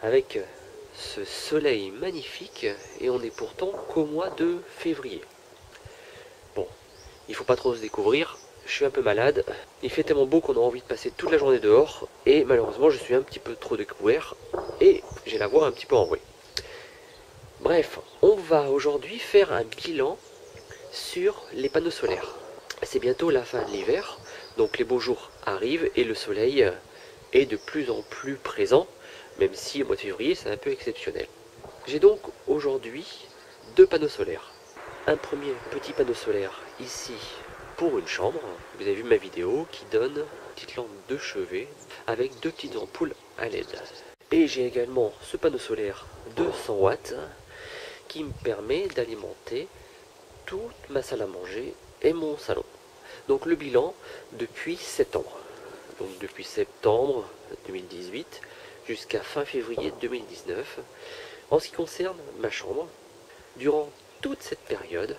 avec ce soleil magnifique et on est pourtant qu'au mois de février. Bon, il faut pas trop se découvrir, je suis un peu malade, il fait tellement beau qu'on a envie de passer toute la journée dehors et malheureusement je suis un petit peu trop découvert et j'ai la voix un petit peu enrouée. Bref, on va aujourd'hui faire un bilan sur les panneaux solaires. C'est bientôt la fin de l'hiver, donc les beaux jours arrivent et le soleil est de plus en plus présent, même si au mois de février c'est un peu exceptionnel. J'ai donc aujourd'hui deux panneaux solaires. Un premier petit panneau solaire ici pour une chambre, vous avez vu ma vidéo, qui donne une petite lampe de chevet avec deux petites ampoules à LED. Et j'ai également ce panneau solaire de 100 watts qui me permet d'alimenter toute ma salle à manger et mon salon. Donc le bilan depuis septembre. Donc depuis septembre 2018 jusqu'à fin février 2019. En ce qui concerne ma chambre, durant toute cette période,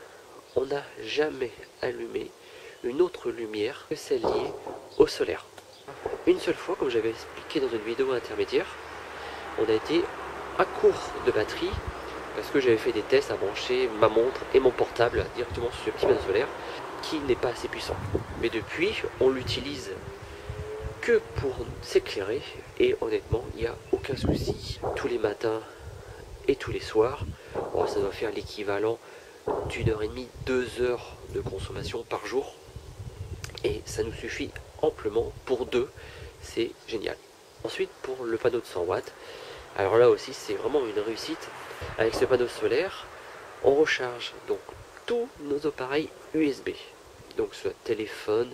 on n'a jamais allumé une autre lumière que celle liée au solaire. Une seule fois, comme j'avais expliqué dans une vidéo intermédiaire, on a été à court de batterie parce que j'avais fait des tests à brancher ma montre et mon portable directement sur ce petit panneau solaire qui n'est pas assez puissant. Mais depuis, on l'utilise que pour s'éclairer et honnêtement, il n'y a aucun souci. Tous les matins et tous les soirs, bon, ça doit faire l'équivalent d'1h30, 2 heures de consommation par jour et ça nous suffit amplement pour deux, c'est génial. Ensuite, pour le panneau de 100 watts, alors là aussi c'est vraiment une réussite. Avec ce panneau solaire, on recharge donc tous nos appareils USB, donc soit téléphone,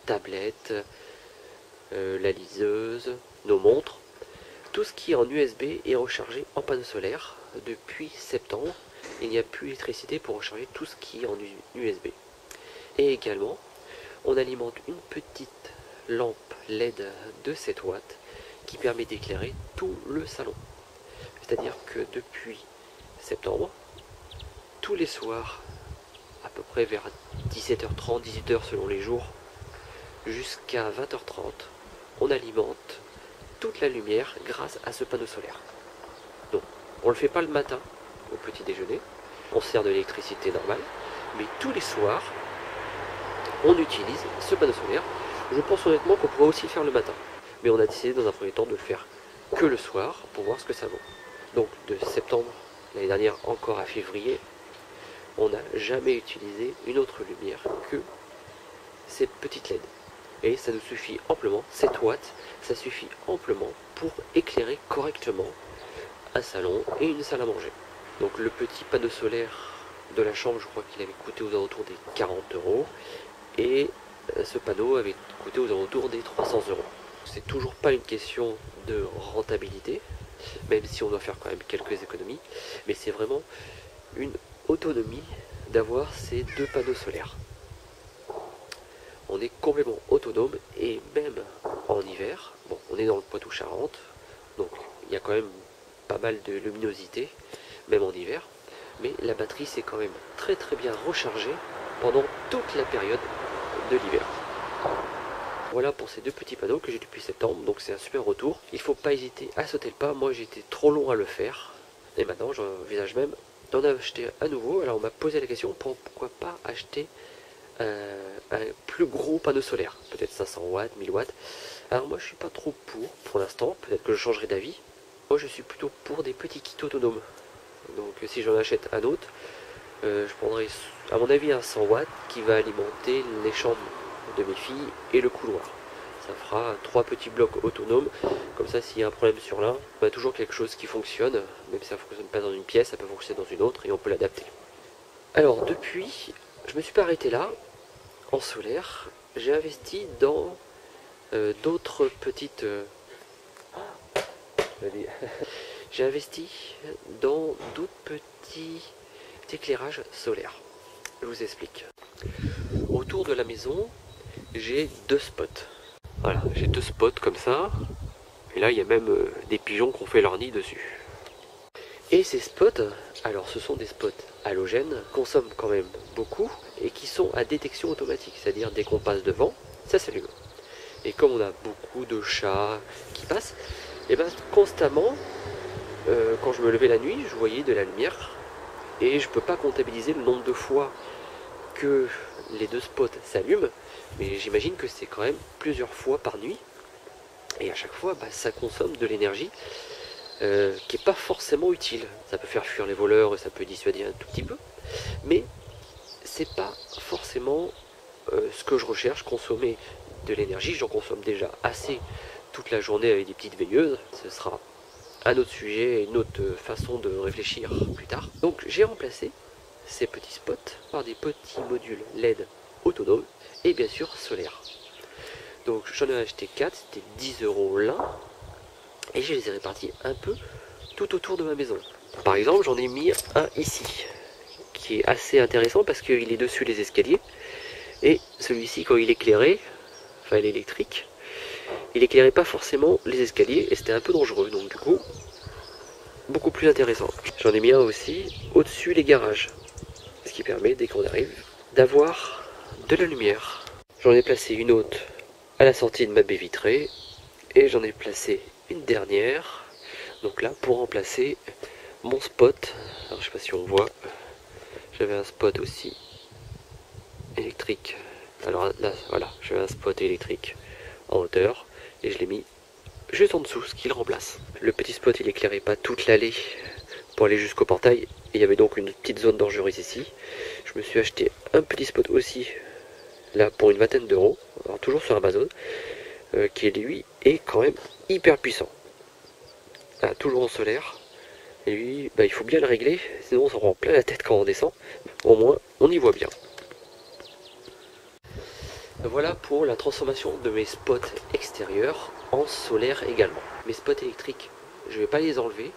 tablette, la liseuse, nos montres, tout ce qui est en USB est rechargé en panneau solaire depuis septembre. Il n'y a plus d'électricité pour recharger tout ce qui est en USB. Et également, on alimente une petite lampe LED de 7 watts qui permet d'éclairer tout le salon. C'est-à-dire que depuis septembre, tous les soirs, à peu près vers 17h30, 18h selon les jours, jusqu'à 20h30, on alimente toute la lumière grâce à ce panneau solaire. Donc, on ne le fait pas le matin au petit déjeuner, on sert de l'électricité normale, mais tous les soirs, on utilise ce panneau solaire. Je pense honnêtement qu'on pourrait aussi le faire le matin, mais on a décidé dans un premier temps de le faire que le soir pour voir ce que ça vaut. Donc de septembre l'année dernière encore à février, on n'a jamais utilisé une autre lumière que ces petites LED. Et ça nous suffit amplement, 7 watts, ça suffit amplement pour éclairer correctement un salon et une salle à manger. Donc le petit panneau solaire de la chambre, je crois qu'il avait coûté aux alentours des 40 €. Et ce panneau avait coûté aux alentours des 300 €. C'est toujours pas une question de rentabilité, même si on doit faire quand même quelques économies, mais c'est vraiment une autonomie d'avoir ces deux panneaux solaires. On est complètement autonome et même en hiver, bon, on est dans le Poitou-Charentes, donc il y a quand même pas mal de luminosité, même en hiver, mais la batterie s'est quand même très bien rechargée pendant toute la période de l'hiver. Voilà pour ces deux petits panneaux que j'ai depuis septembre, donc c'est un super retour. Il ne faut pas hésiter à sauter le pas, moi j'ai été trop long à le faire, et maintenant j'envisage même d'en acheter un nouveau. Alors on m'a posé la question, pourquoi pas acheter un plus gros panneau solaire, peut-être 500 watts, 1000 watts. Alors moi je suis pas trop pour l'instant, peut-être que je changerai d'avis. Moi je suis plutôt pour des petits kits autonomes, donc si j'en achète un autre, je prendrai à mon avis un 100 watts qui va alimenter les chambres de mes filles et le couloir. Ça fera 3 petits blocs autonomes, comme ça s'il y a un problème sur l'un, on a toujours quelque chose qui fonctionne, même si ça ne fonctionne pas dans une pièce, ça peut fonctionner dans une autre et on peut l'adapter. Alors depuis, je me suis pas arrêté là, en solaire, j'ai investi dans d'autres petites... j'ai investi dans d'autres petits éclairages solaires. Je vous explique. Autour de la maison, j'ai 2 spots. Voilà, j'ai 2 spots comme ça. Et là, il y a même des pigeons qui ont fait leur nid dessus. Et ces spots, alors ce sont des spots halogènes, consomment quand même beaucoup et qui sont à détection automatique. C'est-à-dire dès qu'on passe devant, ça s'allume. Et comme on a beaucoup de chats qui passent, et bien constamment, quand je me levais la nuit, je voyais de la lumière. Et je peux pas comptabiliser le nombre de fois que les deux spots s'allument, mais j'imagine que c'est quand même plusieurs fois par nuit. Et à chaque fois, ça consomme de l'énergie qui n'est pas forcément utile. Ça peut faire fuir les voleurs, ça peut dissuader un tout petit peu, mais c'est pas forcément ce que je recherche, consommer de l'énergie. J'en consomme déjà assez toute la journée avec des petites veilleuses. Ce sera un autre sujet, une autre façon de réfléchir plus tard. Donc j'ai remplacé ces petits spots par des petits modules LED autonomes et bien sûr solaires. Donc j'en ai acheté 4, c'était 10 € l'un, et je les ai répartis un peu tout autour de ma maison. Par exemple, j'en ai mis un ici, qui est assez intéressant parce qu'il est dessus les escaliers, et celui-ci, quand il éclairait, enfin l'électrique, il éclairait pas forcément les escaliers, et c'était un peu dangereux, donc du coup, beaucoup plus intéressant. J'en ai mis un aussi au-dessus les garages, ce qui permet, dès qu'on arrive, d'avoir de la lumière. J'en ai placé une autre à la sortie de ma baie vitrée, et j'en ai placé une dernière, donc là, pour remplacer mon spot. Alors je sais pas si on voit, j'avais un spot aussi électrique. Alors là, voilà, j'avais un spot électrique en hauteur, et je l'ai mis juste en dessous, ce qui le remplace. Le petit spot, il éclairait pas toute l'allée pour aller jusqu'au portail, et il y avait donc une petite zone dangereuse ici. Je me suis acheté un petit spot aussi, là, pour une vingtaine d'euros, alors toujours sur Amazon, qui lui est quand même hyper puissant. Là, toujours en solaire. Et lui, il faut bien le régler, sinon on s'en rend plein la tête quand on descend. Au moins, on y voit bien. Voilà pour la transformation de mes spots extérieurs en solaire également. Mes spots électriques, je ne vais pas les enlever.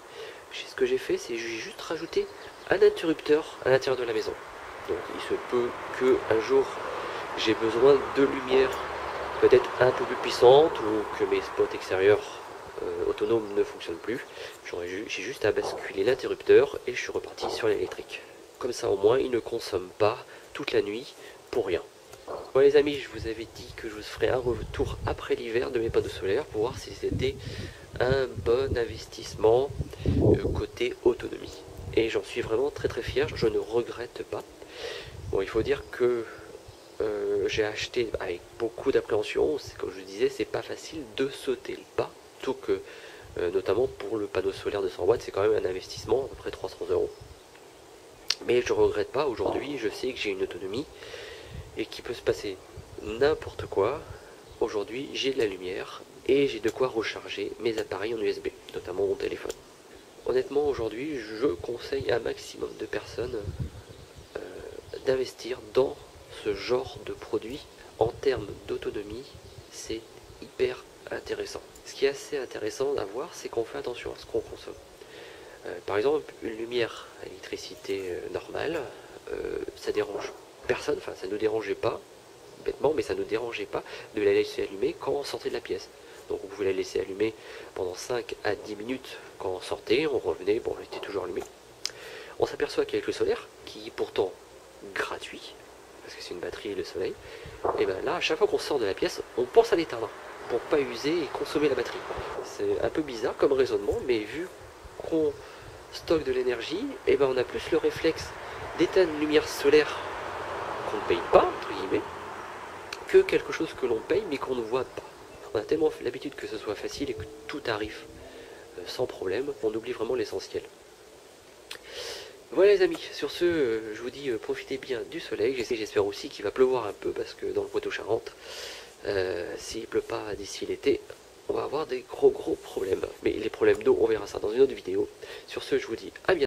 Ce que j'ai fait, c'est que j'ai juste rajouté un interrupteur à l'intérieur de la maison. Donc il se peut qu'un jour j'ai besoin de lumière peut-être un peu plus puissante, ou que mes spots extérieurs autonomes ne fonctionnent plus. J'ai juste à basculer l'interrupteur et je suis reparti sur l'électrique. Comme ça au moins il ne consomme pas toute la nuit pour rien. Bon les amis, je vous avais dit que je vous ferai un retour après l'hiver de mes panneaux solaires pour voir si c'était un bon investissement côté autonomie. Et j'en suis vraiment très très fier, je ne regrette pas. Bon, il faut dire que j'ai acheté avec beaucoup d'appréhension. Comme je disais, c'est pas facile de sauter le pas, tout que notamment pour le panneau solaire de 100 watts, c'est quand même un investissement à peu près 300 €. Mais je regrette pas. Aujourd'hui, je sais que j'ai une autonomie et qu'il peut se passer n'importe quoi. Aujourd'hui, j'ai de la lumière et j'ai de quoi recharger mes appareils en USB, notamment mon téléphone. Honnêtement, aujourd'hui, je conseille à un maximum de personnes d'investir dans ce genre de produit. En termes d'autonomie, c'est hyper intéressant. Ce qui est assez intéressant à voir, c'est qu'on fait attention à ce qu'on consomme. Par exemple, une lumière à électricité normale, ça dérange personne, enfin ça ne nous dérangeait pas, bêtement, mais ça ne nous dérangeait pas de la laisser allumer quand on sortait de la pièce. Donc on pouvait la laisser allumer pendant 5 à 10 minutes quand on sortait, on revenait, bon, elle était toujours allumée. On s'aperçoit qu'avec le solaire, qui est pourtant gratuit, parce que c'est une batterie et le soleil, et bien là, à chaque fois qu'on sort de la pièce, on pense à l'éteindre, pour pas user et consommer la batterie. C'est un peu bizarre comme raisonnement, mais vu qu'on stocke de l'énergie, et ben on a plus le réflexe d'éteindre une lumière solaire qu'on ne paye pas, entre guillemets, que quelque chose que l'on paye mais qu'on ne voit pas. On a tellement l'habitude que ce soit facile et que tout arrive sans problème, on oublie vraiment l'essentiel. Voilà les amis, sur ce, je vous dis profitez bien du soleil. J'espère aussi qu'il va pleuvoir un peu parce que dans le Poitou-Charentes, s'il ne pleut pas d'ici l'été, on va avoir des gros problèmes. Mais les problèmes d'eau, on verra ça dans une autre vidéo. Sur ce, je vous dis à bientôt.